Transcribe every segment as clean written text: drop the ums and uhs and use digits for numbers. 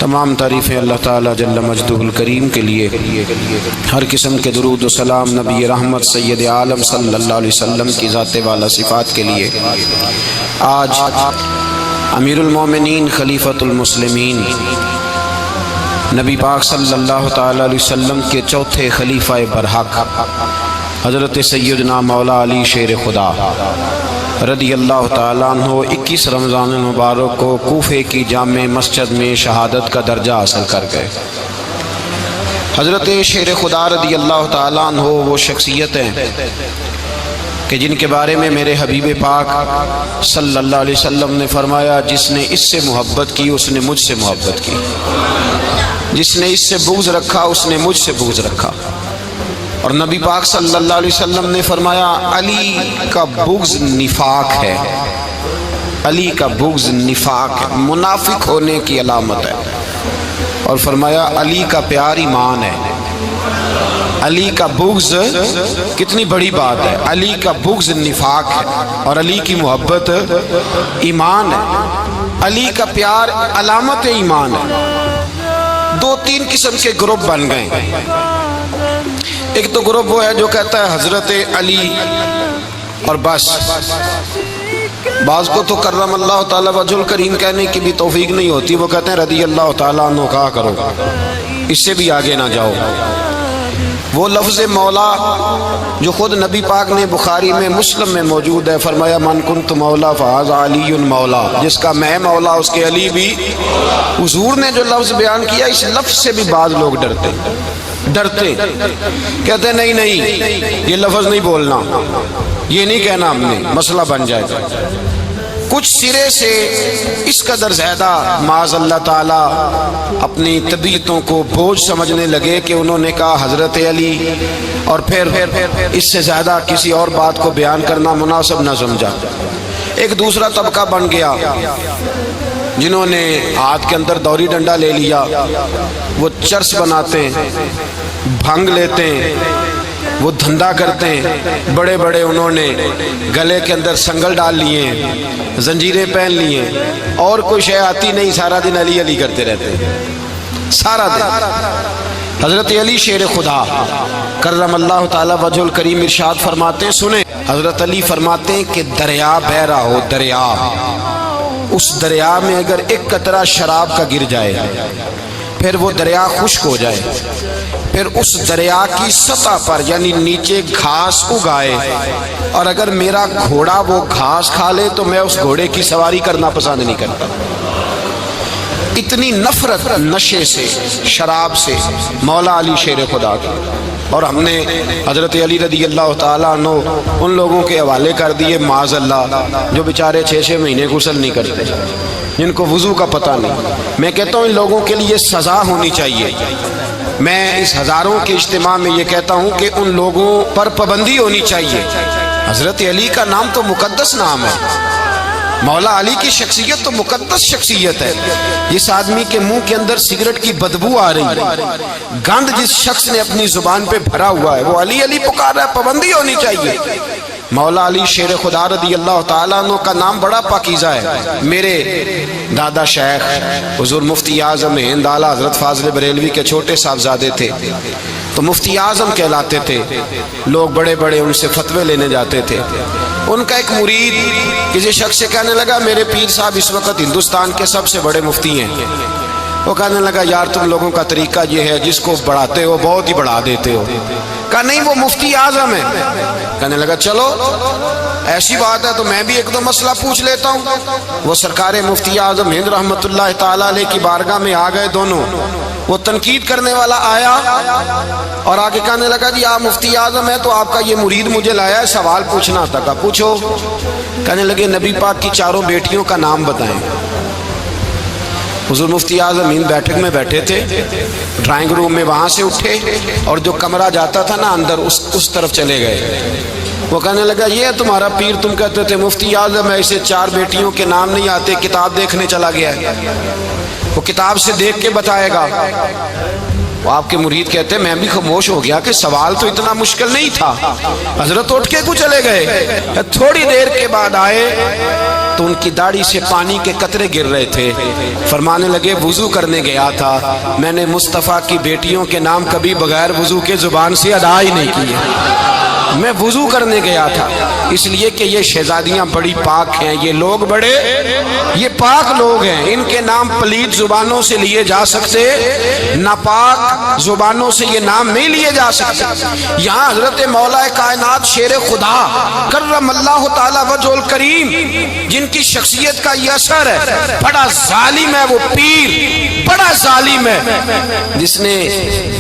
تمام تعریفیں اللہ تعالیٰ جل مجدہ الکریم کے لیے، ہر قسم کے درود و سلام نبی رحمت سید عالم صلی اللہ علیہ وسلم کی ذات والا صفات کے لیے۔ آج امیر المومنین خلیفۃ المسلمین نبی پاک صلی اللہ تعالیٰ علیہ وسلم کے چوتھے خلیفہ برحق حضرت سیدنا مولا علی شیر خدا رضی اللہ تعالیٰ عنہ 21 رمضان المبارک کو کوفے کی جامع مسجد میں شہادت کا درجہ حاصل کر گئے۔ حضرت شیر خدا رضی اللہ تعالیٰ عنہ وہ شخصیت ہیں کہ جن کے بارے میں میرے حبیب پاک صلی اللہ علیہ وسلم نے فرمایا، جس نے اس سے محبت کی اس نے مجھ سے محبت کی، جس نے اس سے بغض رکھا اس نے مجھ سے بغض رکھا۔ اور نبی پاک صلی اللہ علیہ وسلم نے فرمایا، علی کا بغض نفاق ہے، علی کا بغض نفاق ہے، منافق ہونے کی علامت ہے۔ اور فرمایا علی کا پیار ایمان ہے، علی کا بغض کتنی بڑی بات ہے، علی کا بغض نفاق ہے اور علی کی محبت ایمان ہے، علی کا پیار علامت ایمان ہے۔ دو تین قسم کے گروپ بن گئے۔ ایک تو گروپ وہ ہے جو کہتا ہے حضرت علی اور بس، بعض کو تو کرم اللہ تعالیٰ وجہ الکریم کہنے کی بھی توفیق نہیں ہوتی، وہ کہتے ہیں رضی اللہ تعالیٰ عنہ کہا کرو، اس سے بھی آگے نہ جاؤ۔ وہ لفظ مولا جو خود نبی پاک نے بخاری میں مسلم میں موجود ہے، فرمایا من کنت مولا فہذا علی مولا، جس کا میں مولا اس کے علی بھی۔ حضور نے جو لفظ بیان کیا، اس لفظ سے بھی بعض لوگ ڈرتے کہتے ہیں نہیں یہ لفظ نہیں بولنا، یہ نہیں کہنا، ہم نے مسئلہ بن جائے گا۔ کچھ سرے سے اس قدر زیادہ معاذ اللہ تعالیٰ اپنی طبیعتوں کو بوجھ سمجھنے لگے کہ انہوں نے کہا حضرت علی، اور پھر اس سے زیادہ کسی اور بات کو بیان کرنا مناسب نہ سمجھا۔ ایک دوسرا طبقہ بن گیا جنہوں نے ہاتھ کے اندر دوری ڈنڈا لے لیا، وہ چرس بناتے ہیں، بھنگ لیتے ہیں، وہ دھندا کرتے ہیں، بڑے بڑے انہوں نے گلے کے اندر سنگل ڈال لیے ہیں، زنجیریں پہن لیے ہیں، اور کوئی شے آتی نہیں، سارا دن علی علی کرتے رہتے ہیں سارا دن۔ حضرت علی شیر خدا کرم اللہ تعالیٰ وجہ الکریم ارشاد فرماتے ہیں، سنیں، حضرت علی فرماتے ہیں کہ دریا بہ رہا ہو، دریا، اس دریا میں اگر ایک قطرہ شراب کا گر جائے، پھر وہ دریا خشک ہو جائے، پھر اس دریا کی سطح پر یعنی نیچے گھاس اگائے، اور اگر میرا گھوڑا وہ گھاس کھا لے تو میں اس گھوڑے کی سواری کرنا پسند نہیں کرتا۔ اتنی نفرت نشے سے، شراب سے مولا علی شیر خدا کی۔ اور ہم نے حضرت علی رضی اللہ تعالیٰ عنہ ان لوگوں کے حوالے کر دیے معاذ اللہ جو بیچارے 6 مہینے غسل نہیں کرتے، جن کو وضو کا پتہ نہیں۔ میں کہتا ہوں ان لوگوں کے لیے سزا ہونی چاہیے۔ میں اس ہزاروں کے اجتماع میں یہ کہتا ہوں کہ ان لوگوں پر پابندی ہونی چاہیے۔ حضرت علی کا نام تو مقدس نام ہے، مولا علی کی شخصیت تو مقدس شخصیت ہے۔ جس آدمی کے منہ کے اندر سگریٹ کی بدبو آ رہی ہے، گند جس شخص نے اپنی زبان پہ بھرا ہوا ہے، وہ علی علی پکار رہا ہے، پابندی ہونی چاہیے۔ مولا علی شیر خدا رضی اللہ تعالیٰ عنہ کا نام بڑا پاکیزہ ہے۔ میرے دادا شیخ حضور مفتی اعظم ہند اعلیٰ حضرت فاضل بریلوی کے چھوٹے صاحبزادے تھے، تو مفتی اعظم کہلاتے تھے، لوگ بڑے بڑے ان سے فتوے لینے جاتے تھے۔ ان کا ایک مرید کسی شخص سے کہنے لگا میرے پیر صاحب اس وقت ہندوستان کے سب سے بڑے مفتی ہیں۔ وہ کہنے لگا یار تم لوگوں کا طریقہ یہ ہے، جس کو بڑھاتے ہو بہت ہی بڑھا دیتے ہو۔ کہا نہیں وہ مفتی اعظم ہے۔ کہنے لگا چلو ایسی بات ہے تو میں بھی ایک دو مسئلہ پوچھ لیتا ہوں۔ وہ سرکار مفتی اعظم ہند رحمت اللہ تعالیٰ علیہ کی بارگاہ میں آ گئے دونوں۔ وہ تنقید کرنے والا آیا اور آگے کہنے لگا جی آپ مفتی اعظم ہیں تو آپ کا یہ مرید مجھے لایا ہے سوال پوچھنا تھا۔ کہا پوچھو۔ کہنے لگے نبی پاک کی 4 بیٹیوں کا نام بتائیں۔ حضور مفتی اعظم ہند بیٹھک میں بیٹھے تھے، ڈرائنگ روم میں وہاں سے اٹھے اور جو کمرہ جاتا تھا نا اندر اس طرف چلے گئے۔ وہ کہنے لگا یہ ہے تمہارا پیر، تم کہتے تھے مفتی اعظم ہے، اسے 4 بیٹیوں کے نام نہیں آتے، کتاب دیکھنے چلا گیا ہے، وہ کتاب سے دیکھ کے بتائے گا۔ وہ آپ کے مرید کہتے ہیں میں بھی خاموش ہو گیا کہ سوال تو اتنا مشکل نہیں تھا۔ حضرت اٹھ کے کو چلے گئے، تھوڑی دیر کے بعد آئے تو ان کی داڑھی سے پانی کے قطرے گر رہے تھے. فرمانے لگے وضو کرنے گیا تھا, میں نے مصطفیٰ کی بیٹیوں کے نام کبھی بغیر وضو کے زبان سے ادا ہی نہیں کیے. میں وضو کرنے گیا تھا اس لیے کہ یہ شہزادیاں بڑی پاک ہیں, یہ لوگ بڑے یہ پاک لوگ ہیں, ان کے نام پلید زبانوں سے لیے جا سکتے, ناپاک زبانوں سے یہ نام نہیں لیے جا سکتے. یہاں حضرت مولا کائنات شیر خدا کرم اللہ تعالی وجہ الکریم جن کی شخصیت کا یہ اثر ہے, بڑا ظالم ہے وہ پیر, بڑا ظالم ہے جس نے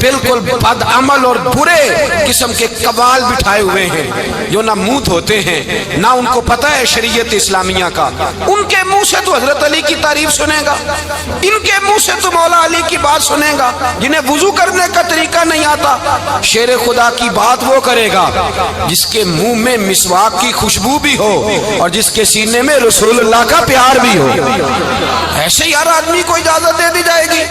بالکل بد عمل اور برے قسم کے قوال بٹھائے ہوئے ہیں جو نہ منہ دھوتے ہیں نہ ان کو پتہ ہے شریعت اسلامیہ کا. ان کے منہ سے تو حضرت علی کی تعریف سنے گا, ان کے منہ سے تو مولا علی کی بات سنے گا, جنہیں وضو کرنے کا طریقہ نہیں آتا. شیر خدا کی بات وہ کرے گا جس کے منہ میں مسواک کی خوشبو بھی ہو اور جس کے سینے میں رسول اللہ کا پیار بھی ہو. ایسے ہی ہر آدمی کو اجازت دے دی جائے گی.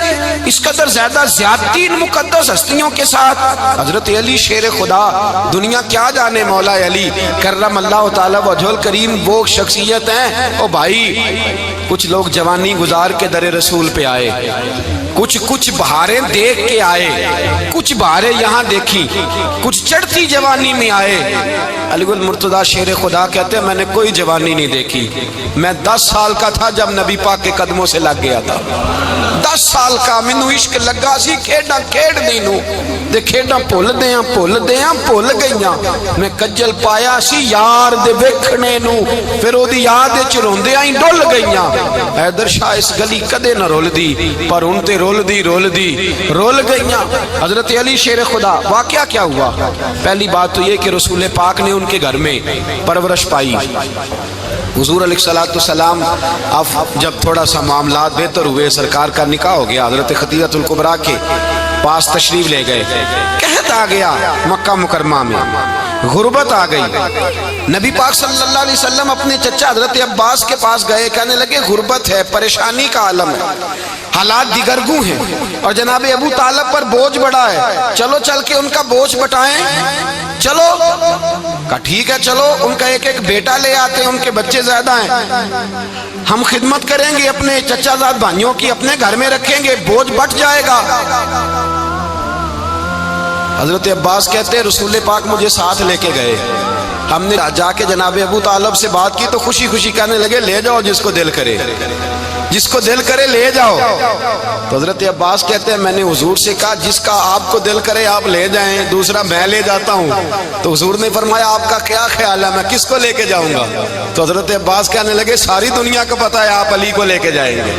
اس قدر زیادہ زیادتی ان مقدس ہستیوں کے ساتھ. حضرت علی شیر خدا, دنیا کیا جانے مولا علی کرم اللہ تعالی وجہ الکریم وہ شخصیت ہیں. او بھائی کچھ لوگ جوانی گزار کے در رسول پہ آئے, کچھ بہاریں دیکھ کے آئے, کچھ بہاریں یہاں دیکھی, کچھ چڑھتی جوانی میں آئے. علی گل مرتضیٰ شیر خدا کہتے ہیں میں نے کوئی جوانی نہیں دیکھی. میں 10 سال کا تھا جب نبی پاک کے قدموں سے لگ گیا تھا. 10 سال کا مینوں عشق لگا سی, کھیڈاں کھیڈ دی نو تے کھیڈاں بھول دیاں بھول گئیاں. میں کجل پایا سی یار دے ویکھنے نو, پھر او دی یاد وچ روندیاں ہی ڈل گئیاں. حیدر شاہ اس گلی کدے نہ رول دی پر ان تے رول گئیاں. حضرت علی شیر خدا واقعہ کیا ہوا؟ پہلی بات تو یہ کہ رسول پاک نے ان کے گھر میں پرورش پائی. حضور علیہ السلام اب جب تھوڑا سا معاملات بہتر ہوئے, سرکار کا نکاح ہو گیا, حضرت خدیجہ الکبریٰ کے پاس تشریف لے گئے. قحط آ گیا مکہ مکرمہ میں, غربت آ گئی. نبی پاک صلی اللہ علیہ وسلم اپنے چچا حضرت عباس کے پاس گئے, کہنے لگے غربت ہے, پریشانی کا عالم ہے, حالات دیگرگوں ہیں اور جناب ابو طالب پر بوجھ بڑا ہے, چلو چل کے ان کا بوجھ بٹائیں. چلو کہا ٹھیک ہے چلو, ان کا ایک بیٹا لے آتے ہیں, ان کے بچے زیادہ ہیں, ہم خدمت کریں گے اپنے چچا زاد بھائیوں کی, اپنے گھر میں رکھیں گے, بوجھ بٹ جائے گا. حضرت عباس کہتے ہیں رسول پاک مجھے ساتھ لے کے گئے. ہم نے جا کے جناب ابو طالب سے بات کی تو خوشی خوشی کہنے لگے لے جاؤ جس کو دل کرے, جس کو دل کرے لے جاؤ. تو حضرت عباس کہتے ہیں میں نے حضور سے کہا جس کا آپ کو دل کرے آپ لے جائیں, دوسرا میں لے جاتا ہوں. تو حضور نے فرمایا آپ کا کیا خیال ہے, میں کس کو لے کے جاؤں گا؟ تو حضرت عباس کہنے لگے ساری دنیا کو پتا ہے آپ علی کو لے کے جائیں گے,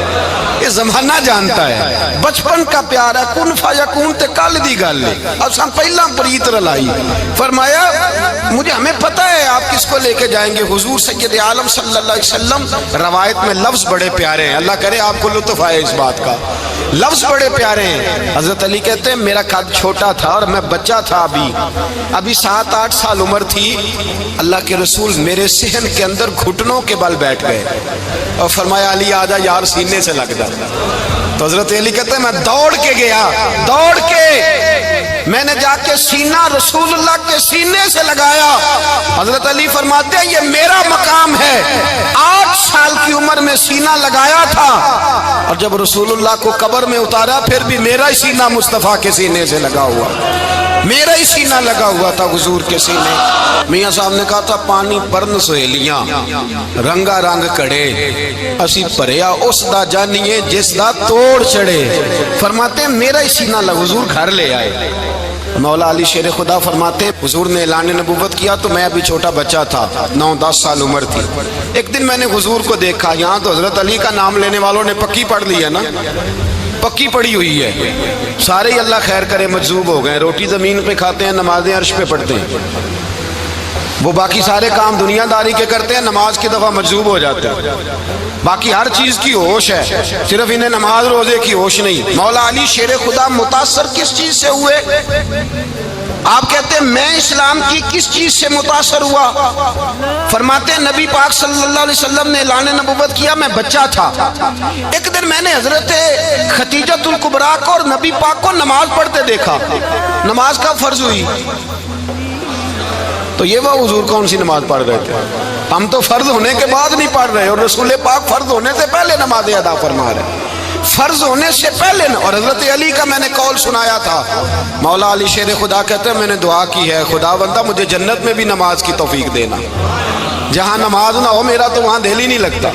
یہ زمانہ جانتا ہے, بچپن کا پیار ہے, کن فیکون تے کل دی گل ہے, اب ہم پہلا پریت رلائی. فرمایا مجھے ہمیں پتہ ہے آپ کس کو لے کے جائیں گے. حضور سید عالم صلی اللہ علیہ وسلم, روایت میں لفظ بڑے پیارے ہیں, اللہ کرے آپ کو لطف آئے اس بات کا, لفظ بڑے پیارے ہیں. حضرت علی کہتے ہیں میرا قد چھوٹا تھا اور میں بچہ تھا, ابھی 7-8 سال عمر تھی. اللہ کے رسول میرے صحن کے اندر گھٹنوں کے بل بیٹھ گئے اور فرمایا علی آجا یار سینے سے لگ جا. تو حضرت علی کہتے ہیں میں دوڑ کے گیا, دوڑ کے میں نے جا کے سینہ رسول اللہ کے سینے سے لگایا. حضرت علی فرماتے ہیں یہ میرا مقام ہے, 8 سال کی عمر میں سینہ لگایا تھا اور جب رسول اللہ کو قبر میں اتارا پھر بھی میرا ہی سینہ مصطفیٰ کے سینے سے لگا ہوا, میرا ہی سینہ لگا ہوا تھا حضور کے سینے. میاں صاحب نے کہا تھا پانی پرن سہیلیاں رنگا رنگ کڑے, اسی پریا اس دا جانیے جس دا توڑ چڑھے. فرماتے ہیں میرا ہی سینہ لگا, حضور گھر لے آئے. مولا علی شیر خدا فرماتے ہیں حضور نے اعلان نبوت کیا تو میں ابھی چھوٹا بچہ تھا, 9-10 سال عمر تھی. ایک دن میں نے حضور کو دیکھا, یہاں تو حضرت علی کا نام لینے والوں نے پکی پڑھ لی ہے نا, پکی پڑی ہوئی ہے, سارے ہی اللہ خیر کرے مجذوب ہو گئے, روٹی زمین پہ کھاتے ہیں, نمازیں عرش پہ پڑھتے ہیں. وہ باقی سارے کام دنیا داری کے کرتے ہیں, نماز کی دفعہ مجذوب ہو جاتے ہیں. باقی ہر چیز کی ہوش ہے, صرف انہیں نماز روزے کی ہوش نہیں. مولا علی شیر خدا متاثر کس چیز سے ہوئے؟ آپ کہتے ہیں میں اسلام کی کس چیز سے متاثر ہوا؟ فرماتے ہیں نبی پاک صلی اللہ علیہ وسلم نے اعلان نبوت کیا, میں بچہ تھا. ایک دن میں نے حضرت خدیجہ الکبریٰ کو اور نبی پاک کو نماز پڑھتے دیکھا. نماز کا فرض ہوئی تو یہ وہ حضور کون سی نماز پڑھ رہے تھے؟ ہم تو فرض ہونے کے بعد نہیں پڑھ رہے، اور رسول پاک فرض ہونے سے پہلے نماز ادا فرما رہے، فرض ہونے سے پہلے نہ۔ اور حضرت علی کا میں نے قول سنایا تھا، مولا علی شیر خدا کہتے ہیں میں نے دعا کی ہے خدا بندہ مجھے جنت میں بھی نماز کی توفیق دینا، جہاں نماز نہ ہو میرا تو وہاں دل ہی نہیں لگتا۔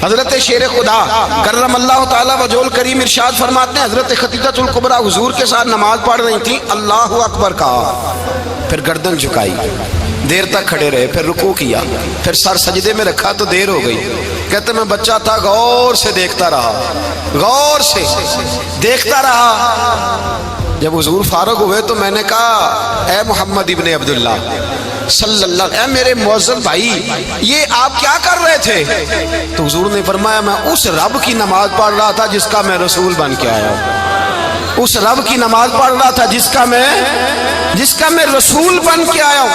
حضرت شیر خدا کرم اللہ تعالیٰ وجہہ الکریم ارشاد فرماتے ہیں حضرت خدیجہ الکبریٰ حضور کے ساتھ نماز پڑھ رہی تھیں، اللہ اکبر کہا، پھر گردن جھکائی، دیر تک کھڑے رہے، پھر رکوع کیا، پھر سر سجدے میں رکھا تو دیر ہو گئی۔ کہتے میں بچہ تھا غور سے دیکھتا رہا، غور سے دیکھتا رہا۔ جب حضور فارغ ہوئے تو میں نے کہا اے محمد ابن عبداللہ صلی اللہ علیہ، اے میرے معزز بھائی یہ آپ کیا کر رہے تھے؟ تو حضور نے فرمایا میں اس رب کی نماز پڑھ رہا تھا جس کا میں رسول بن کے آیا ہوں، اس رب کی نماز پڑھ رہا تھا جس کا میں رسول بن کے آیا ہوں۔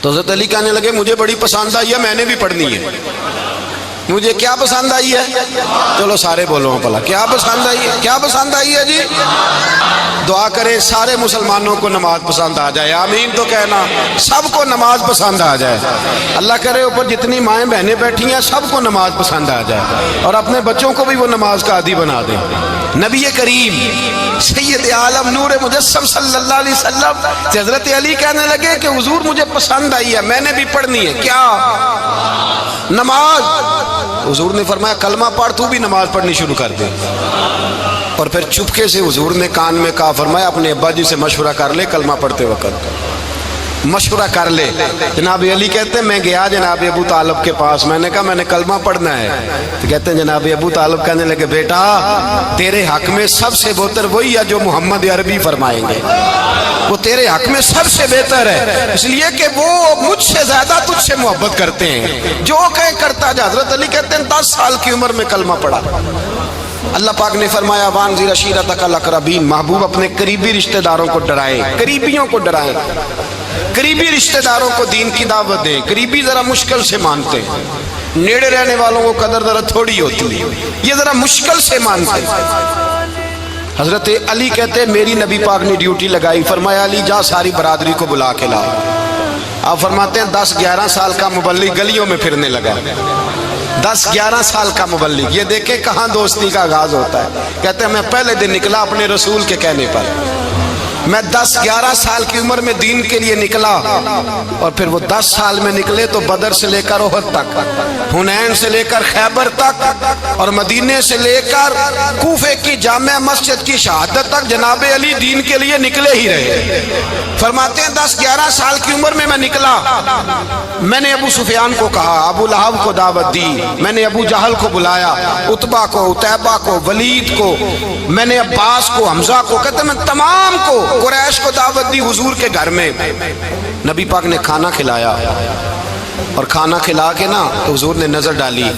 تو حضرت علی کہنے لگے مجھے بڑی پسند آئی ہے، میں نے بھی پڑھنی ہے۔ مجھے کیا پسند آئی ہے؟ چلو سارے بولو پلا کیا پسند آئی ہے؟ کیا پسند آئی ہے جی؟ دعا کرے سارے مسلمانوں کو نماز پسند آ جائے، آمین تو کہنا، سب کو نماز پسند آ جائے۔ اللہ کرے اوپر جتنی مائیں بہنیں بیٹھی ہیں سب کو نماز پسند آ جائے، اور اپنے بچوں کو بھی وہ نماز کا عادی بنا دیں۔ نبی کریم سید عالم نور مجسم صلی اللہ علیہ وسلم سے حضرت علی کہنے لگے کہ حضور مجھے پسند آئی ہے، میں نے بھی پڑھنی ہے۔ کیا؟ نماز۔ حضور نے فرمایا کلمہ پڑھ، تو بھی نماز پڑھنی شروع کر دے۔ اور پھر چپکے سے حضور نے کان میں کہا، فرمایا اپنے ابا جی سے مشورہ کر لے کلمہ پڑھتے وقت، مشورہ کر لے۔ جناب علی کہتے ہیں میں گیا جناب ابو طالب کے پاس، میں نے کہا میں نے کلمہ پڑھنا ہے، تو کہتے ہیں جناب ابو طالب کہنے لگے بیٹا تیرے حق میں سب سے بہتر وہی ہے جو محمد عربی فرمائیں گے، وہ تیرے حق میں سب سے بہتر ہے، اس لیے کہ وہ مجھ سے زیادہ تجھ سے محبت کرتے ہیں، جو کہیں کرتا جا۔ حضرت علی کہتے ہیں 10 سال کی عمر میں کلمہ پڑھا۔ اللہ پاک نے فرمایا وانذر عشیرتک الاقربین، محبوب اپنے قریبی رشتہ داروں کو ڈرائیں، قریبیوں کو ڈرائیں، قریبی رشتہ داروں کو دین کی دعوت دیں۔ قریبی ذرا مشکل سے مانتے ہیں، نیڑے رہنے والوں کو قدر ذرا تھوڑی ہوتی ہے، یہ ذرا مشکل سے مانتے ہیں۔ حضرت علی کہتے ہیں میری نبی پاک نے ڈیوٹی لگائی، فرمایا علی جا ساری برادری کو بلا کے لا۔ آپ فرماتے ہیں 10-11 سال کا مبلغ گلیوں میں پھرنے لگا، 10-11 سال کا مبلغ، یہ دیکھیں کہاں دوستی کا آغاز ہوتا ہے۔ کہتے ہیں میں پہلے دن نکلا اپنے رسول کے کہنے پر، میں 10-11 سال کی عمر میں دین کے لیے نکلا، اور پھر وہ 10 سال میں نکلے تو بدر سے لے کر احد تک، حنین سے لے کر خیبر تک، اور مدینے سے لے کر کوفے کی جامع مسجد کی شہادت تک جناب علی دین کے لیے نکلے ہی رہے۔ فرماتے ہیں 10-11 سال کی عمر میں میں نکلا، میں نے ابو سفیان کو کہا، ابو لہب کو دعوت دی، میں نے ابو جہل کو بلایا، عتبہ کو، عتیبہ کو، ولید کو، میں نے عباس کو، حمزہ کو، کہتے میں تمام کو قریش کو دعوت دی حضور کے گھر میں۔ نبی پاک نے کھانا کھلایا، اور کھانا کھلا کے نا تو حضور نے نظر ڈالی،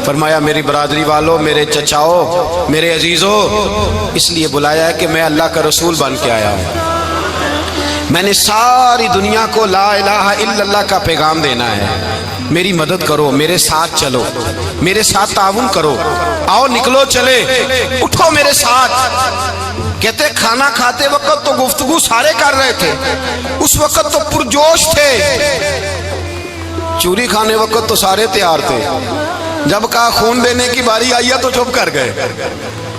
فرمایا میری برادری والوں، میرے چچاؤ، میرے عزیزوں، اس لیے بلایا ہے کہ میں اللہ کا رسول بن کے آیا ہوں، میں نے ساری دنیا کو لا الہ الا اللہ کا پیغام دینا ہے، میری مدد کرو، میرے ساتھ چلو، میرے ساتھ تعاون کرو، آؤ نکلو چلے، اٹھو میرے ساتھ۔ کہتے کھانا کھاتے وقت تو گفتگو سارے کر رہے تھے، اس وقت تو پرجوش تھے، چوری کھانے وقت تو سارے تیار تھے، جب کہا خون دینے کی باری آئی ہے تو چپ کر گئے،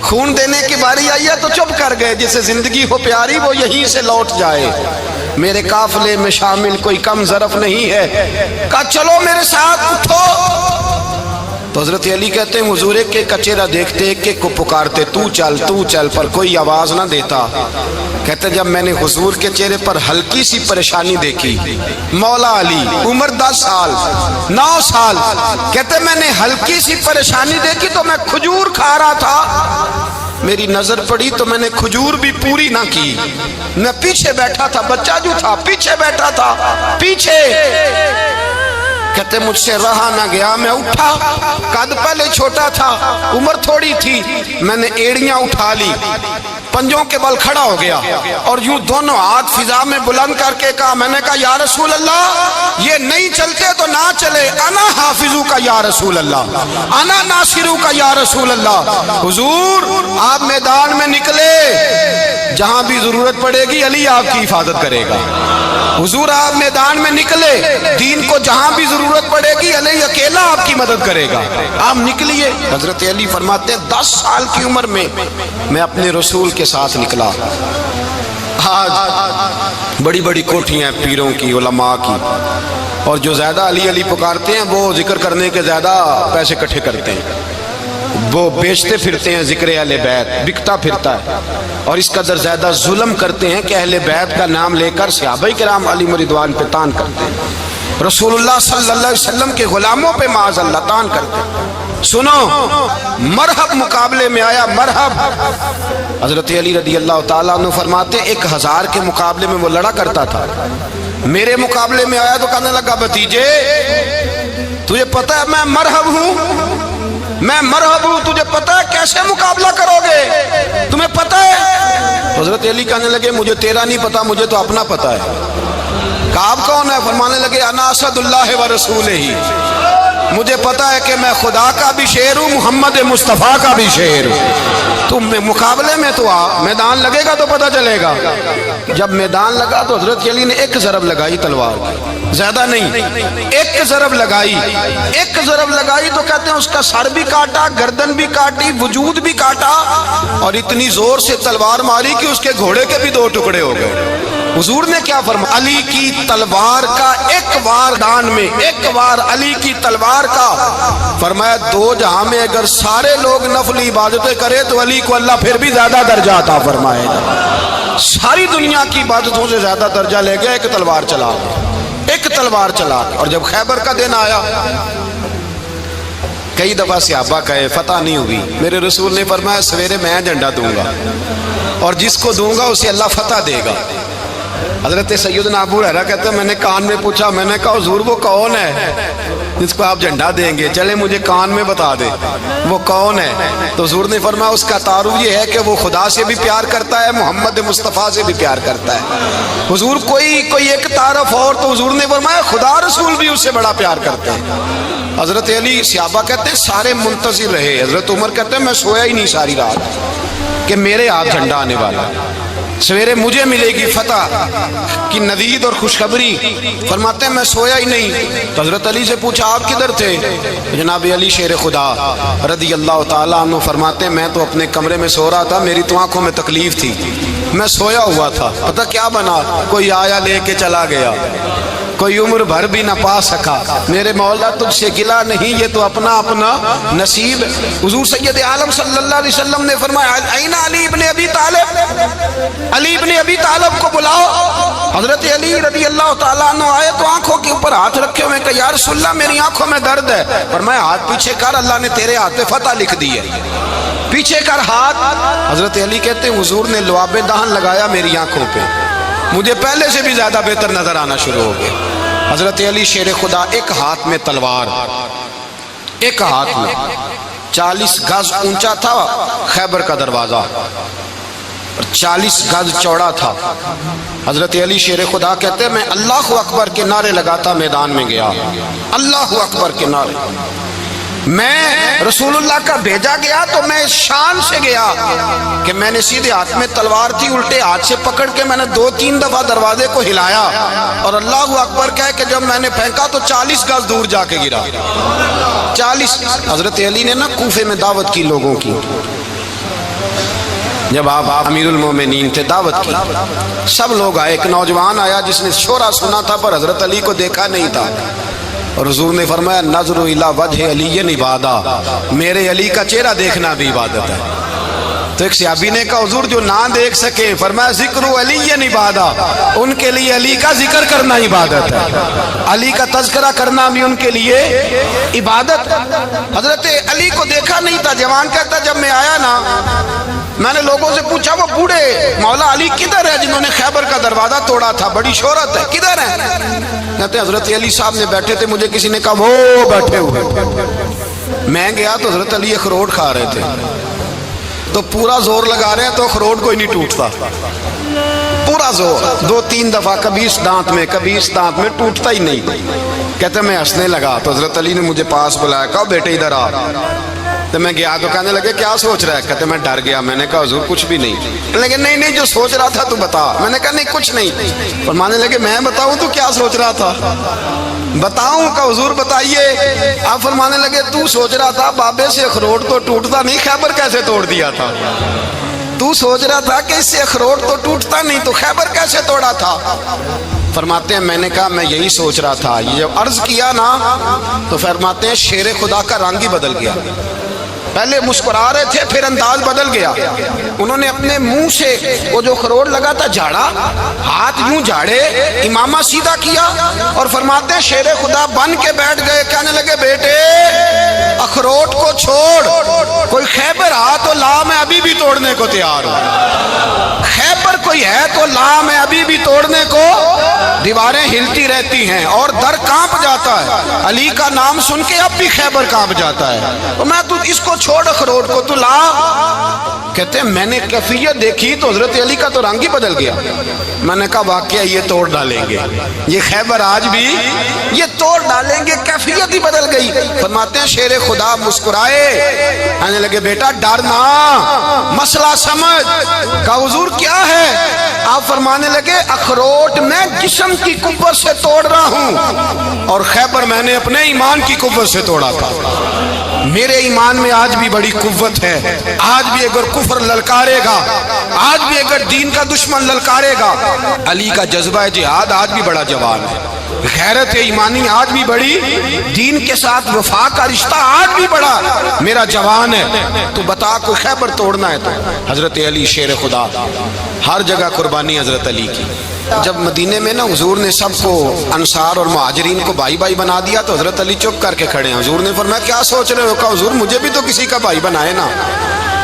خون دینے کی باری آئی ہے تو چپ کر گئے، جسے زندگی ہو پیاری وہ یہیں سے لوٹ جائے، میرے قافلے میں شامل کوئی کم ظرف نہیں ہے، کہا چلو میرے ساتھ اٹھو۔ تو حضرت علی کہتے ہیں حضور ایک ایک کا چہرہ دیکھتے ایک ایک کو پکارتے، تو چل، پر کوئی آواز نہ دیتا۔ کہتے ہیں جب میں نے حضور کے چہرے پر ہلکی سی پریشانی دیکھی، مولا علی عمر 10 سال 9 سال، کہتے ہیں میں نے ہلکی سی پریشانی دیکھی تو میں کھجور کھا رہا تھا، میری نظر پڑی تو میں نے کھجور بھی پوری نہ کی، میں پیچھے بیٹھا تھا، بچہ جو تھا پیچھے بیٹھا تھا، پیچھے۔ کہتے مجھ سے رہا نہ گیا، میں اٹھا، قد پہلے چھوٹا تھا، عمر تھوڑی تھی، میں نے ایڑیاں اٹھا لی، پنجوں کے بل کھڑا ہو گیا، اور یوں دونوں ہاتھ فضا میں بلند کر کے کہا، میں نے کہا یا رسول اللہ یہ نہیں چلتے تو نہ چلے، انا حافظو کا یا رسول اللہ، انا ناصرو کا یا رسول اللہ۔ حضور آپ میدان میں نکلے، جہاں بھی ضرورت پڑے گی علی آپ کی حفاظت کرے گا۔ حضور آپ میدان میں نکلے، دین کو جہاں بھی ضرورت پڑے گی علی اکیلا آپ کی مدد کرے گا، آپ نکلیے۔ حضرت علی فرماتے ہیں 10 سال کی عمر میں میں اپنے رسول کے ساتھ نکلا۔ آج بڑی بڑی کوٹھیاں ہیں پیروں کی، علماء کی، اور جو زیادہ علی علی پکارتے ہیں وہ ذکر کرنے کے زیادہ پیسے اکٹھے کرتے ہیں، وہ بیچتے پھرتے ہیں ذکر اہل بیت، بکتا پھرتا ہے، اور اس قدر زیادہ ظلم کرتے ہیں کہ اہل بیت کا نام لے کر صحابہ کرام علی رضوان پہ تان کرتے ہیں، رسول اللہ صلی اللہ علیہ وسلم کے غلاموں پہ معاذ اللہ تان کرتے ہیں۔ سنو، مرحب مقابلے میں آیا، مرحب۔ حضرت علی رضی اللہ تعالیٰ عنہ فرماتے ہیں 1000 کے مقابلے میں وہ لڑا کرتا تھا، میرے مقابلے میں آیا تو کہنے لگا بھتیجے تجھے پتہ ہے میں مرحب ہوں، میں مرحب ہوں، تجھے پتہ ہے کیسے مقابلہ کرو گے، تمہیں پتہ ہے؟ حضرت علی کہنے لگے مجھے تیرا نہیں پتا، مجھے تو اپنا پتہ ہے۔ کعب کون ہے؟ فرمانے لگے انا اسد اللہ و رسولہ، مجھے پتا ہے کہ میں خدا کا بھی شعر ہوں، محمد مصطفیٰ کا بھی شعر ہوں۔ تم مقابلے میں تو آ، میدان لگے گا تو پتہ چلے گا۔ جب میدان لگا تو حضرت علی نے ایک ضرب لگائی تلوار کی، زیادہ نہیں، ایک ضرب لگائی، ایک ضرب لگائی تو کہتے ہیں اس کا سر بھی کاٹا، گردن بھی کاٹی، وجود بھی کاٹا، اور اتنی زور سے تلوار ماری کہ اس کے گھوڑے کے بھی 2 ٹکڑے ہو گئے۔ حضور نے کیا فرمایا؟ علی کی تلوار کا ایک وار دان میں، ایک وار علی کی تلوار کا، فرمایا 2 جہاں میں اگر سارے لوگ نفل عبادتیں کرے تو علی کو اللہ پھر بھی زیادہ درجہ عطا فرمائے گا۔ ساری دنیا کی عبادتوں سے زیادہ درجہ لے گیا ایک تلوار چلا، ایک تلوار چلا۔ اور جب خیبر کا دن آیا، کئی دفعہ صحابہ کہے فتح نہیں ہوئی، میرے رسول نے فرمایا سویرے میں جھنڈا دوں گا، اور جس کو دوں گا اسے اللہ فتح دے گا۔ حضرت سیدنا ابو ہریرہ کہتے ہیں میں نے کان میں پوچھا، میں نے کہا حضور وہ کون ہے جس کو آپ جھنڈا دیں گے؟ چلے مجھے کان میں بتا دے وہ کون ہے۔ تو حضور نے فرمایا اس کا تعارف یہ ہے کہ وہ خدا سے بھی پیار کرتا ہے، محمد مصطفیٰ سے بھی پیار کرتا ہے۔ حضور کوئی ایک تعارف اور، تو حضور نے فرمایا خدا رسول بھی اس سے بڑا پیار کرتے ہیں۔ حضرت علی، صحابہ کہتے ہیں سارے منتظر رہے، حضرت عمر کہتے ہیں میں سویا ہی نہیں ساری رات کہ میرے ہاتھ جھنڈا آنے والا، سویرے مجھے ملے گی فتح کی نوید اور خوشخبری۔ فرماتے ہیں میں سویا ہی نہیں۔ تو حضرت علی سے پوچھا آپ کدھر تھے؟ جناب علی شیر خدا رضی اللہ تعالیٰ عنہ فرماتے ہیں میں تو اپنے کمرے میں سو رہا تھا، میری تو آنکھوں میں تکلیف تھی، میں سویا ہوا تھا، پتہ کیا بنا، کوئی آیا لے کے چلا گیا، کوئی عمر بھر بھی نہ پا سکا۔ میرے مولا تجھ سے گلا نہیں، یہ تو اپنا اپنا نصیب۔ حضور سید عالم صلی اللہ علیہ وسلم نے فرمایا این علی ابن ابی طالب، علی ابن ابی طالب کو بلاؤ۔ حضرت علی رضی اللہ تعالیٰ عنہ آئے تو آنکھوں کے اوپر ہاتھ رکھے ہوئے کہ یا رسول اللہ میری آنکھوں میں درد ہے۔ فرمایا ہاتھ پیچھے کر، اللہ نے تیرے ہاتھ پہ فتح لکھ دی ہے، پیچھے کر ہاتھ۔ حضرت علی کہتے ہیں حضور نے لعاب دہن لگایا میری آنکھوں پہ، مجھے پہلے سے بھی زیادہ بہتر نظر آنا شروع ہو گیا۔ حضرت علی شیر خدا ایک ہاتھ میں تلوار، ایک ہاتھ میں 40 گز اونچا تھا خیبر کا دروازہ، 40 گز چوڑا تھا۔ حضرت علی شیر خدا کہتے ہیں میں اللہ اکبر کے نعرے لگاتا میدان میں گیا، اللہ اکبر کے نعرے۔ میں رسول اللہ کا بھیجا گیا تو میں شان سے گیا کہ میں نے سیدھے ہاتھ میں تلوار تھی، الٹے ہاتھ سے پکڑ کے میں نے 2-3 دفعہ دروازے کو ہلایا اور اللہ اکبر کہہ کہ جب میں نے پھینکا تو 40 گز دور جا کے گرا، 40۔ حضرت علی نے نا کوفے میں دعوت کی لوگوں کی، جب آپ امیر المومنین تھے دعوت کی، سب لوگ آئے، ایک نوجوان آیا جس نے شورا سنا تھا پر حضرت علی کو دیکھا نہیں تھا، اور حضور نے فرمایا نظر الی وجہ علی عبادہ، میرے علی کا چہرہ دیکھنا بھی عبادت ہے۔ تو ایک صحابی نے کہا حضور جو نہ دیکھ سکے، فرمایا ذکر علی عبادہ، ان کے لیے علی کا ذکر کرنا عبادت ہے، علی کا تذکرہ کرنا بھی ان کے لیے عبادت۔ حضرت علی کو دیکھا نہیں تھا، جوان کہتا جب میں آیا نا میں نے لوگوں سے پوچھا وہ بوڑھے مولا علی کدھر ہے جنہوں نے خیبر کا دروازہ توڑا تھا، بڑی شہرت ہے، کدھر ہے؟ کہتے ہیں حضرت علی صاحب نے بیٹھے تھے، مجھے کسی نے کہا وہ بیٹھے ہوئے۔ میں گیا تو حضرت علی اخروٹ کھا رہے تھے، تو پورا زور لگا رہے ہیں تو اخروٹ کوئی نہیں ٹوٹتا، پورا زور 2-3 دفعہ، کبھی اس دانت میں کبھی اس دانت میں، ٹوٹتا ہی نہیں۔ کہتے میں ہنسنے لگا تو حضرت علی نے مجھے پاس بلایا، کہا بیٹے ادھر آ۔ تو میں گیا تو کہنے لگے کیا سوچ رہا ہے؟ کہتے میں ڈر گیا. میں نے کہا حضور کچھ بھی نہیں. لیکن نہیں جو سوچ رہا تھا تو بتا. میں نے کہا نہیں کچھ نہیں. فرمانے لگے میں بتاؤں تو کیا سوچ رہا تھا؟ بتاؤں کہ حضور بتائیے. آپ فرمانے لگے تو سوچ رہا تھا بابے سے اخروٹ تو ٹوٹتا نہیں، خیبر کیسے توڑ دیا تھا؟ تو سوچ رہا تھا کہ اس سے اخروٹ تو ٹوٹتا نہیں تو خیبر کیسے توڑا تھا؟ فرماتے ہیں میں نے کہا میں یہی سوچ رہا تھا. یہ جب عرض کیا نا تو فرماتے ہیں شیر خدا کا رنگ ہی بدل گیا. پہلے مسکرا رہے تھے پھر انداز بدل گیا. انہوں نے اپنے منہ سے وہ جو خروٹ لگا تھا جھاڑا، ہاتھ یوں جھاڑے، امامہ سیدھا کیا اور فرماتے ہیں شیر خدا بن کے بیٹھ گئے. کہنے لگے بیٹے اخروٹ کو چھوڑ، کوئی خیبر آ تو لا، میں ابھی بھی توڑنے کو تیار ہوں. خیبر کوئی ہے تو لا، میں ابھی بھی توڑنے کو. دیواریں ہلتی رہتی ہیں اور در کانپ جاتا ہے. علی کا نام سن کے اب بھی خیبر کانپ جاتا ہے. تو میں تو اس کو چھوڑ اخروٹ کو تو لا. کہتے ہیں میں نے کیفیت دیکھی تو حضرت علی کا تو رنگ ہی بدل گیا. میں نے کہا واقعہ یہ توڑ ڈالیں گے، یہ خیبر آج بھی یہ توڑ ڈالیں گے. کیفیت ہی بدل گئی. فرماتے ہیں شیر خدا مسکرائے، کہنے لگے بیٹا ڈرنا، مسئلہ سمجھ. کہا حضور کیا ہے؟ آپ فرمانے لگے اخروٹ میں جسم کی قوت سے توڑ رہا ہوں اور خیبر میں نے اپنے ایمان کی قوت سے توڑا تھا. میرے ایمان میں آج بھی بڑی قوت ہے. آج بھی اگر کفر للکارے گا، آج بھی اگر دین کا دشمن للکارے گا، علی کا جذبہ جہاد آج بھی بڑا جوان ہے. غیرت ایمانی آج بھی بڑی، دین کے ساتھ وفا کا رشتہ آج بھی بڑا میرا جوان ہے. تو بتا کوئی خیبر توڑنا ہے تو حضرت علی شیر خدا، ہر جگہ قربانی حضرت علی کی. جب مدینے میں نا حضور نے سب کو انصار اور مہاجرین کو بھائی بھائی بنا دیا تو حضرت علی چپ کر کے کھڑے ہیں. حضور نے فرمایا کیا سوچ رہے ہو؟ کہا حضور مجھے بھی تو کسی کا بھائی بنائے نا.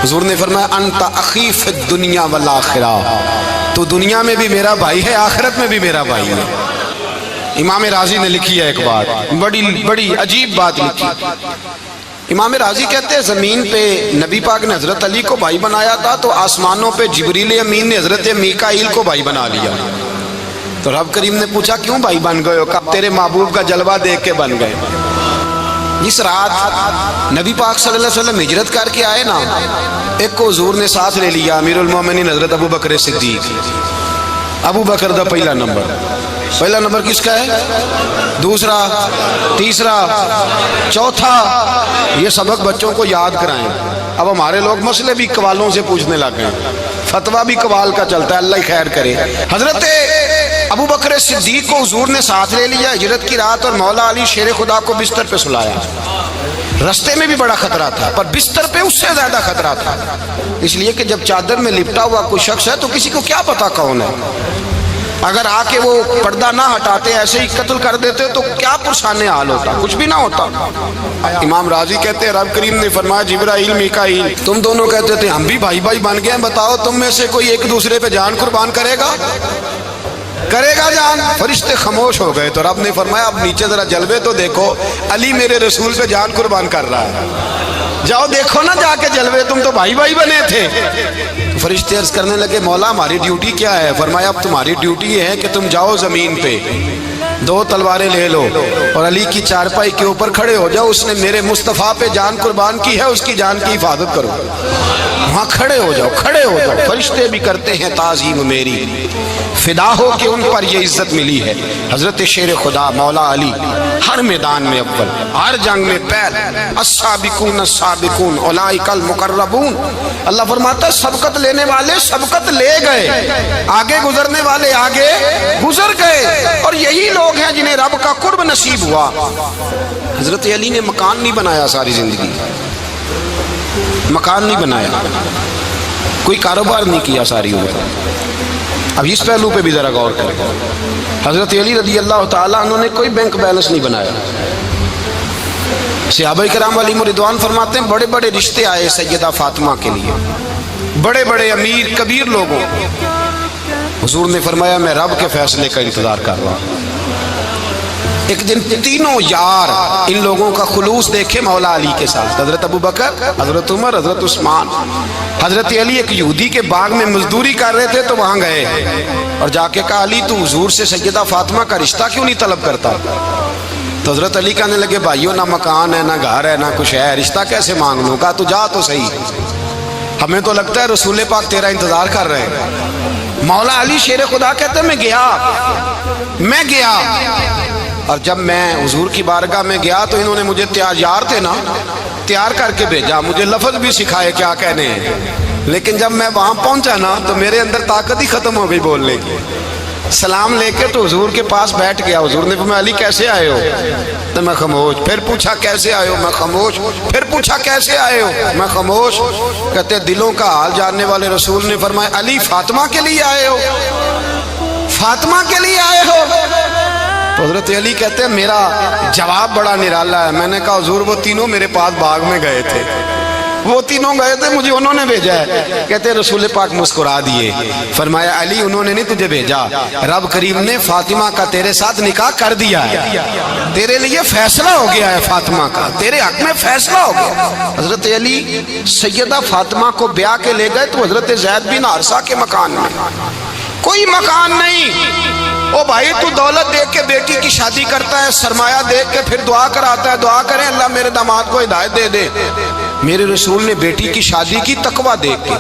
حضور نے فرمایا انت اخی فی الدنیا والآخرہ، تو دنیا میں بھی میرا بھائی ہے، آخرت میں بھی میرا بھائی ہے. امام راضی نے لکھی ہے ایک بات، بڑی عجیب بات لکھی. امام راضی کہتے ہیں زمین پہ نبی پاک نے حضرت علی کو بھائی بنایا تھا تو آسمانوں پہ جبریل امین نے حضرت میکائیل کو بھائی بنا لیا. تو رب کریم نے پوچھا کیوں بھائی بن گئے ہو؟ کہا تیرے محبوب کا جلوہ دیکھ کے بن گئے. جس رات نبی پاک صلی اللہ علیہ وسلم ہجرت کر کے آئے نا، ایک کو حضور نے ساتھ لے لیا، امیر المومنین حضرت ابو بکر صدیق. ابو بکر دا پہلا نمبر کس کا ہے؟ دوسرا، تیسرا، چوتھا. یہ سبق بچوں کو یاد کرائیں. اب ہمارے لوگ مسئلے بھی قوالوں سے پوچھنے لگ گئے، فتویٰ بھی قوال کا چلتا ہے، اللہ خیر کرے. حضرت ابو بکر صدیق کو حضور نے ساتھ لے لیا ہجرت کی رات اور مولا علی شیر خدا کو بستر پہ سلایا. رستے میں بھی بڑا خطرہ تھا پر بستر پہ اس سے زیادہ خطرہ تھا، اس لیے کہ جب چادر میں لپٹا ہوا کوئی شخص ہے تو کسی کو کیا پتا کون ہے. اگر آ کے وہ پردہ نہ ہٹاتے ایسے ہی قتل کر دیتے تو کیا پرسان حال ہوتا، کچھ بھی نہ ہوتا. امام راضی کہتے ہیں رب کریم نے فرمایا جبرائیل میکائیل تم دونوں کہتے تھے ہم بھی بھائی بھائی بن گئے ہیں، بتاؤ تم میں سے کوئی ایک دوسرے پہ جان قربان کرے گا جان؟ فرشتے خاموش ہو گئے. تو رب نے فرمایا اب نیچے ذرا جلوے تو دیکھو، علی میرے رسول پہ جان قربان کر رہا ہے، جاؤ دیکھو نا جا کے جلوے، تم تو بھائی بھائی بنے تھے. فرشتے عرض کرنے لگے مولا ہماری ڈیوٹی کیا ہے؟ فرمایا اب تمہاری ڈیوٹی یہ ہے کہ تم جاؤ زمین پہ، 2 تلواریں لے لو اور علی کی چارپائی کے اوپر کھڑے ہو جاؤ. اس نے میرے مصطفیٰ پہ جان قربان کی ہے، اس کی جان کی حفاظت کرو. وہاں کھڑے ہو جاؤ. فرشتے بھی کرتے ہیں تعظیم میری، فدا ہو کہ ان پر یہ عزت ملی ہے. حضرت شیر خدا مولا علی ہر میدان میں اول، ہر جنگ میں پہل. السابقون السابقون اولئک المقربون. اللہ فرماتا ہے سبقت لینے والے سبقت لے گئے، آگے گزرنے والے آگے گزر گئے، اور یہی لوگ ہیں جنہیں رب کا قرب نصیب ہوا. حضرت علی نے مکان نہیں بنایا، ساری زندگی مکان نہیں بنایا، کوئی کاروبار نہیں کیا ساری عمر. اب اس پہلو پہ بھی ذرا غور کریں. حضرت علی رضی اللہ تعالیٰ انہوں نے کوئی بینک بیلنس نہیں بنایا. صحابہ کرام علیہم رضوان فرماتے ہیں بڑے بڑے رشتے آئے سیدہ فاطمہ کے لیے، بڑے بڑے امیر کبیر لوگوں. حضور نے فرمایا میں رب کے فیصلے کا انتظار کر رہا ہوں. ایک دن تینوں یار ان لوگوں کا خلوص دیکھے مولا علی کے ساتھ، حضرت ابو بکر، حضرت عمر، حضرت عثمان. حضرت علی ایک یہودی کے باغ میں مزدوری کر رہے تھے تو وہاں گئے اور جا کے کہا علی تو حضور سے سیدہ فاطمہ کا رشتہ کیوں نہیں طلب کرتا؟ تو حضرت علی کہنے لگے بھائیو نہ مکان ہے، نہ گھر ہے، نہ کچھ ہے، رشتہ کیسے مانگ لوں؟ کہا تو جا تو صحیح، ہمیں تو لگتا ہے رسول پاک تیرا انتظار کر رہے ہیں۔ مولا علی شیر خدا کہتے ہیں میں گیا اور جب میں حضور کی بارگاہ میں گیا تو انہوں نے مجھے تیار تھے نا، تیار کر کے بھیجا، مجھے لفظ بھی سکھائے کیا کہنے ہیں، لیکن جب میں وہاں پہنچا نا تو میرے اندر طاقت ہی ختم ہو گئی بولنے کی۔ سلام لے کے تو حضور کے پاس بیٹھ گیا، حضور نے فرمایا علی کیسے آئے ہو؟ تو میں خاموش، پھر پوچھا کیسے آئے ہو؟ میں خاموش، پھر پوچھا کیسے آئے ہو؟ میں خاموش۔ کہتے دلوں کا حال جاننے والے رسول نے فرمایا علی فاطمہ کے لیے آئے ہو؟ فاطمہ کے لیے آئے ہو؟ تو حضرت علی کہتے ہیں میرا جواب بڑا نرالا ہے۔ میں نے کہا حضور وہ تینوں میرے پاس باغ میں گئے تھے، وہ تینوں گئے تھے، مجھے انہوں نے بھیجا ہے۔ کہتے ہیں رسول پاک مسکرا دیے، فرمایا علی انہوں نے نہیں تجھے بھیجا، رب کریم نے فاطمہ کا تیرے ساتھ نکاح کر دیا ہے، تیرے لیے فیصلہ ہو گیا ہے، فاطمہ کا تیرے حق میں فیصلہ ہو گیا۔ حضرت علی سیدہ فاطمہ کو بیاہ کے لے گئے تو حضرت زید بن حارثہ کے مکان میں، کوئی مکان نہیں۔ او بھائی تو دولت دیکھ کے بیٹی کی شادی کرتا ہے، سرمایہ دیکھ کے پھر دعا کراتا ہے، دعا کریں اللہ میرے داماد کو ہدایت دے دے۔ میرے رسول نے بیٹی کی شادی کی تقوی دیکھ کے،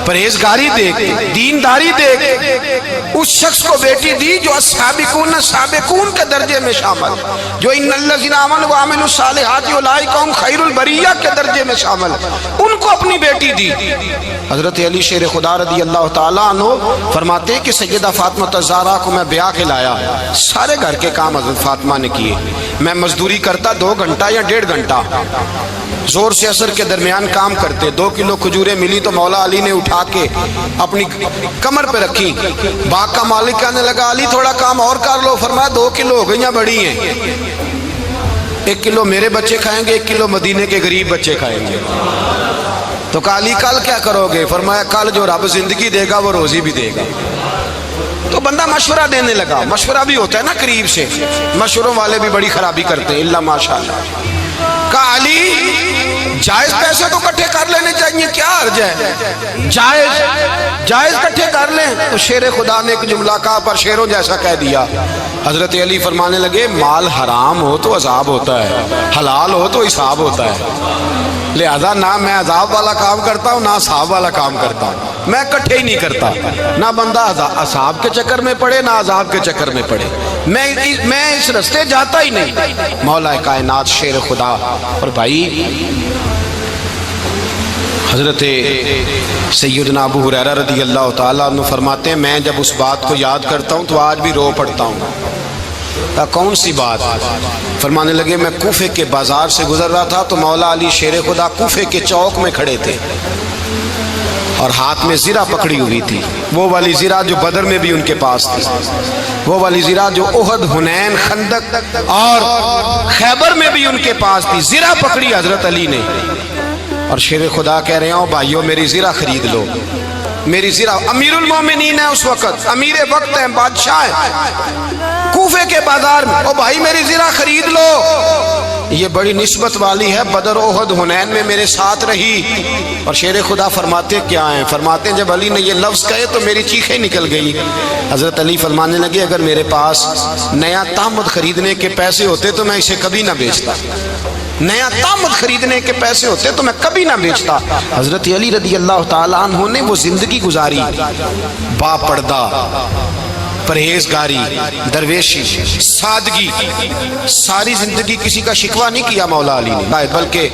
پرہیزگاری دیکھ کے، دینداری دیکھ کے، اس شخص کو بیٹی دی جو السابقون سابقون کے درجے میں شامل، جو ان الذین آمنوا وعملوا الصالحات اولئک هم خیر البریہ کے درجے میں شامل، ان کو اپنی بیٹی دی۔ حضرت علی شیر خدا رضی اللہ تعالیٰ عنہ فرماتے ہیں کہ سیدہ فاطمہ الزہرا کو میں بیاہ کے لایا، سارے گھر کے کام حضرت فاطمہ نے کیے، میں مزدوری کرتا 2 گھنٹہ یا 1.5 گھنٹہ، زور سے عصر کے درمیان کام کرتے، 2 کلو کھجوریں ملی تو مولا علی نے اٹھا کے اپنی کمر پہ رکھی، باغ کا مالک کہنے لگا علی تھوڑا کام اور کر لو، فرمایا 2 کلو ہو گئیں بڑی ہیں، 1 کلو میرے بچے کھائیں گے، 1 کلو مدینے کے غریب بچے کھائیں گے۔ تو کہا علی کل کیا کرو گے؟ فرمایا کل جو رب زندگی دے گا وہ روزی بھی دے گا۔ تو بندہ مشورہ دینے لگا، مشورہ بھی ہوتا ہے نا قریب سے، مشوروں والے بھی بڑی خرابی کرتے ہیں اللہ ماشاءاللہ۔ کہا علی جائز پیسے تو کٹھے کر لینے چاہیے، کیا عرض ہے، جائز کٹھے کر لیں۔ تو شیر خدا نے ایک جملہ کہا پر شیروں جیسا کہہ دیا۔ حضرت علی فرمانے لگے مال حرام ہو تو عذاب ہوتا ہے، حلال ہو تو حساب ہوتا ہے، لہذا نہ میں عذاب والا کام کرتا ہوں نہ حساب والا کام کرتا ہوں، میں کٹھے ہی نہیں کرتا، نہ بندہ عذاب کے چکر میں پڑے نہ عذاب کے چکر میں پڑے، میں اس رستے جاتا ہی نہیں۔ مولا کائنات شیر خدا۔ اور بھائی حضرت سیدنا ابو ہریرہ رضی اللہ تعالیٰ عنہ فرماتے ہیں میں جب اس بات کو یاد کرتا ہوں تو آج بھی رو پڑتا ہوں۔ کون سی بات؟ فرمانے لگے میں کوفے کے بازار سے گزر رہا تھا تو مولا علی شیر خدا کوفے کے چوک میں کھڑے تھے اور ہاتھ میں زرہ پکڑی ہوئی تھی، وہ والی زرہ جو بدر میں بھی ان کے پاس تھی، وہ والی زرہ جو احد، حنین، خندق اور خیبر میں بھی ان کے پاس تھی، زرہ پکڑی حضرت علی نے اور شیر خدا کہہ رہے ہوں بھائیو میری زرہ خرید لو، میری زرہ، امیر المومنین ہے اس وقت، امیر وقت ہے، بادشاہ ہے کوفے کے بازار میں، او بھائی میری زرہ خرید لو، یہ بڑی نسبت والی ہے، بدر احد حنین میں میرے ساتھ رہی۔ اور شیر خدا فرماتے کیا ہیں؟ فرماتے ہیں جب علی نے یہ لفظ کہے تو میری چیخیں نکل گئی۔ حضرت علی فرمانے لگے اگر میرے پاس نیا تامد خریدنے کے پیسے ہوتے تو میں اسے کبھی نہ بیچتا، نیا تامد خریدنے کے پیسے ہوتے تو میں کبھی نہ بیچتا۔ حضرت علی رضی اللہ تعالیٰ عنہ نے وہ زندگی گزاری، با پردہ، پرہیزگاری، درویشی، سادگی، ساری زندگی کسی کا شکوہ نہیں کیا مولا علی نے، بلکہ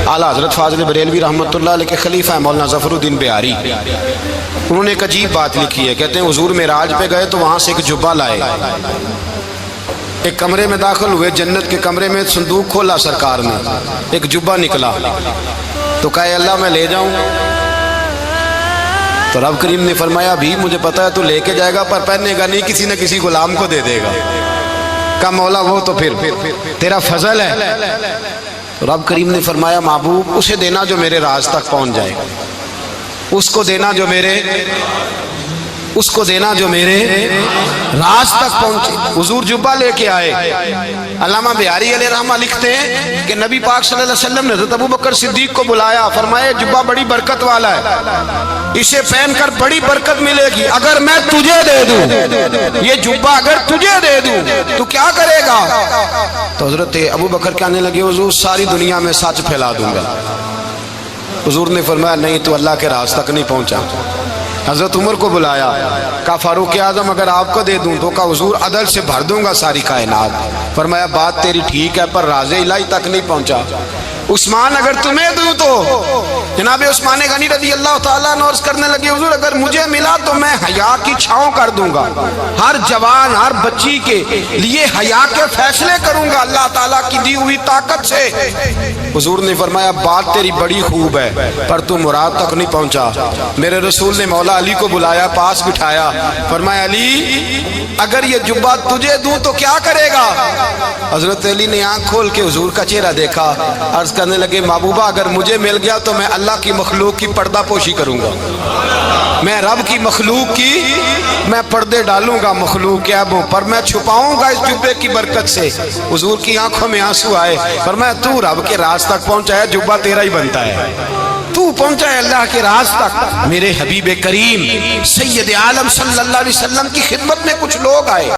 اعلیٰ حضرت فاضل بریلوی رحمۃ اللہ علیہ کے خلیفہ مولانا ظفر الدین بہاری، انہوں نے ایک عجیب بات لکھی ہے، کہتے ہیں حضور معراج پہ گئے تو وہاں سے ایک جبہ لائے، ایک کمرے میں داخل ہوئے، جنت کے کمرے میں صندوق کھولا سرکار نے، ایک جبہ نکلا تو کہا اللہ میں لے جاؤں؟ تو رب کریم نے فرمایا بھی مجھے پتا ہے تو لے کے جائے گا پر پہننے گا نہیں، کسی نہ کسی غلام کو دے دے گا۔ کہا مولا وہ تو پھر تیرا فضل ہے۔ تو رب کریم نے فرمایا محبوب اسے دینا جو میرے راز تک پہنچ جائے، اس کو دینا جو میرے، اس کو دینا جو میرے راز تک پہنچے۔ حضور جبہ لے کے آئے۔ علامہ بہاری علیہ رحمہ لکھتے ہیں کہ نبی پاک صلی اللہ علیہ وسلم نے حضرت ابوبکر صدیق کو بلایا، فرمایا جبہ بڑی برکت والا ہے، اسے پہن کر بڑی برکت ملے گی، اگر میں تجھے دے دوں، یہ جبہ اگر تجھے دے دوں تو کیا کرے گا؟ تو حضرت ابوبکر کہنے لگے حضور ساری دنیا میں سچ پھیلا دوں گا۔ حضور نے فرمایا نہیں، تو اللہ کے راز تک نہیں پہنچا۔ حضرت عمر کو بلایا، کہا فاروق اعظم اگر آپ کو دے دوں تو کہا حضور عدل سے بھر دوں گا ساری کائنات۔ فرمایا بات تیری ٹھیک ہے پر راز الہی تک نہیں پہنچا۔ عثمان اگر تمہیں دوں تو جناب عثمان غنی رضی اللہ تعالیٰ عنہ عرض کرنے لگے حضور اگر مجھے ملا تو میں حیا کی چھاؤں کر دوں گا، ہر جوان ہر بچی کے لیے حیا کے فیصلے کروں گا اللہ تعالیٰ کی دی ہوئی طاقت سے۔ حضور نے فرمایا بات تیری بڑی خوب ہے پر تو مراد تک نہیں پہنچا۔ میرے رسول نے مولا علی کو بلایا، پاس بٹھایا، فرمایا علی اگر یہ جبہ تجھے دوں تو کیا کرے گا؟ حضرت علی نے آنکھ کھول کے حضور کا چہرہ دیکھا، عرض کرنے لگے محبوبہ اگر مجھے مل گیا تو میں اللہ کی مخلوق کی پردہ پوشی کروں گا، میں رب کی مخلوق کی میں پردے ڈالوں گا مخلوق کے عیبوں پر، میں چھپاؤں گا اس جبے کی برکت سے۔ حضور کی آنکھوں میں آنسو آئے، فرمایا تو رب کے راز تک پہنچا ہے، جبہ تیرا ہی بنتا ہے، تو پہنچا ہے اللہ کے راز تک۔ میرے حبیب کریم سید عالم صلی اللہ علیہ وسلم کی خدمت میں کچھ لوگ آئے۔